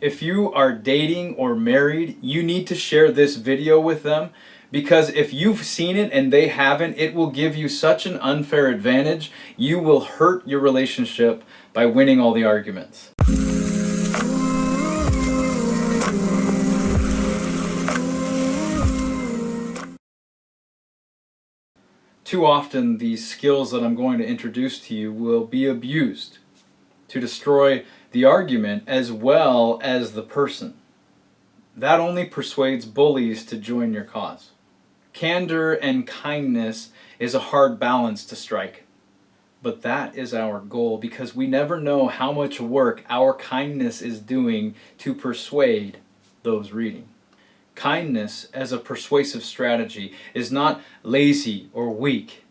If you are dating or married, you need to share this video with them, because if you've seen it and they haven't, it will give you such an unfair advantage. You will hurt your relationship by winning all the arguments. Too often, these skills that I'm going to introduce to you will be abused to destroy the argument as well as the person. That only persuades bullies to join your cause. Candor and kindness is a hard balance to strike. But that is our goal, because we never know how much work our kindness is doing to persuade those reading. Kindness as a persuasive strategy is not lazy or weak.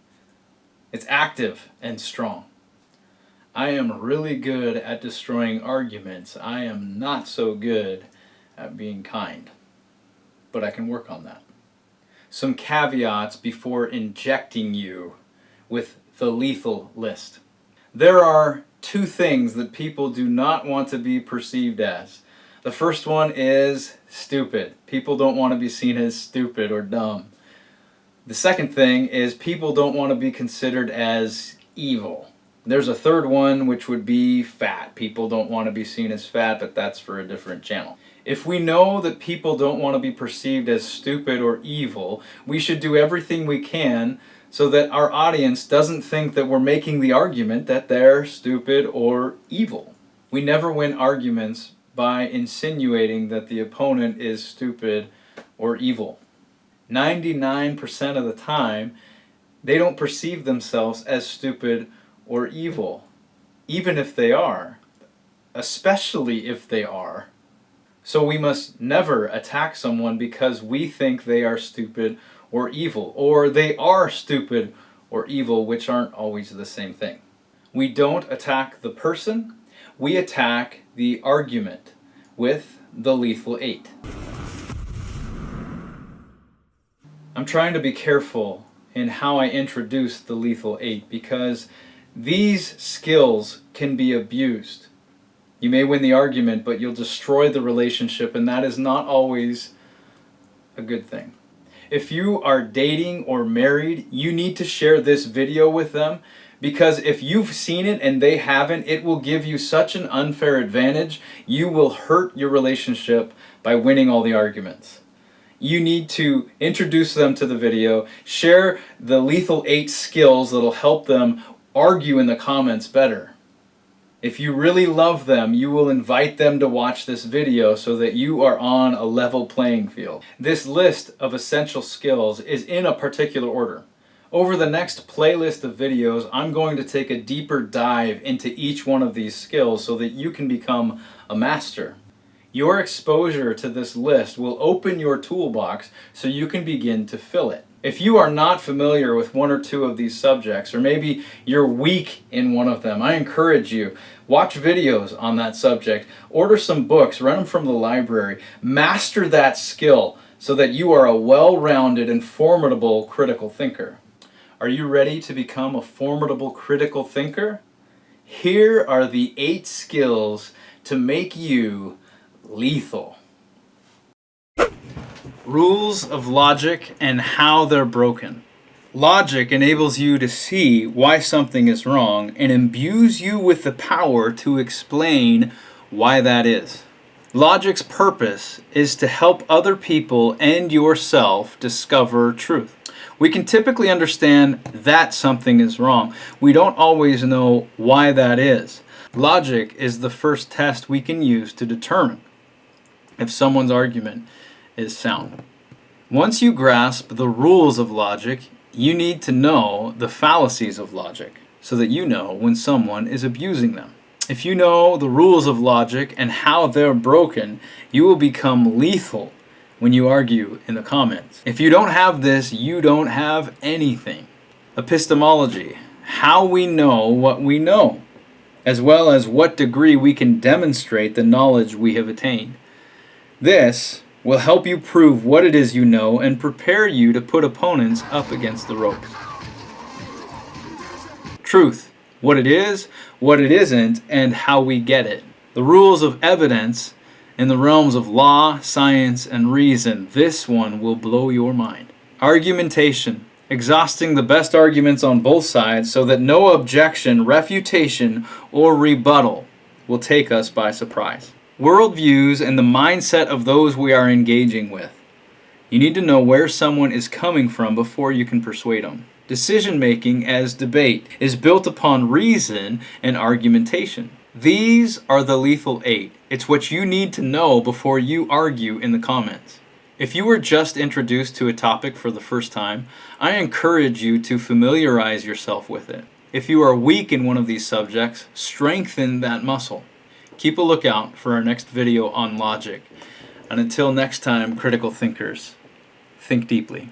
It's active and strong. I am really good at destroying arguments. I am not so good at being kind. But I can work on that. Some caveats before injecting you with the lethal list. There are two things that people do not want to be perceived as. The first one is stupid. People don't want to be seen as stupid or dumb. The second thing is people don't want to be considered as evil. There's a third one, which would be fat. People don't want to be seen as fat, but that's for a different channel. If we know that people don't want to be perceived as stupid or evil, we should do everything we can so that our audience doesn't think that we're making the argument that they're stupid or evil. We never win arguments by insinuating that the opponent is stupid or evil. 99% of the time, they don't perceive themselves as stupid or evil, even if they are, especially if they are. So we must never attack someone because we think they are stupid or evil, or they are stupid or evil, which aren't always the same thing. We don't attack the person, we attack the argument with the lethal 8. I'm trying to be careful in how I introduce the lethal 8 because these skills can be abused. You may win the argument, but you'll destroy the relationship, and that is not always a good thing. If you are dating or married, you need to share this video with them, because if you've seen it and they haven't, it will give you such an unfair advantage. You will hurt your relationship by winning all the arguments. You need to introduce them to the video, share the lethal 8 skills that'll help them argue in the comments better. If you really love them, you will invite them to watch this video so that you are on a level playing field. This list of essential skills is in a particular order. Over the next playlist of videos, I'm going to take a deeper dive into each one of these skills so that you can become a master. Your exposure to this list will open your toolbox so you can begin to fill it. If you are not familiar with one or two of these subjects, or maybe you're weak in one of them, I encourage you, watch videos on that subject, order some books, rent them from the library, master that skill so that you are a well-rounded and formidable critical thinker. Are you ready to become a formidable critical thinker? Here are the 8 skills to make you lethal. Rules of logic and how they're broken. Logic enables you to see why something is wrong and imbues you with the power to explain why that is. Logic's purpose is to help other people and yourself discover truth. We can typically understand that something is wrong. We don't always know why that is. Logic is the first test we can use to determine if someone's argument is sound. Once you grasp the rules of logic, you need to know the fallacies of logic so that you know when someone is abusing them. If you know the rules of logic and how they're broken, you will become lethal when you argue in the comments. If you don't have this, you don't have anything. Epistemology, how we know what we know, as well as what degree we can demonstrate the knowledge we have attained. This will help you prove what it is you know and prepare you to put opponents up against the ropes. Truth, what it is, what it isn't, and how we get it. The rules of evidence in the realms of law, science, and reason. This one will blow your mind. Argumentation. Exhausting the best arguments on both sides so that no objection, refutation, or rebuttal will take us by surprise. Worldviews and the mindset of those we are engaging with. You need to know where someone is coming from before you can persuade them. Decision making as debate is built upon reason and argumentation. These are the lethal 8. It's what you need to know before you argue in the comments. If you were just introduced to a topic for the first time, I encourage you to familiarize yourself with it. If you are weak in one of these subjects, strengthen that muscle. Keep a lookout for our next video on logic. And until next time, critical thinkers, think deeply.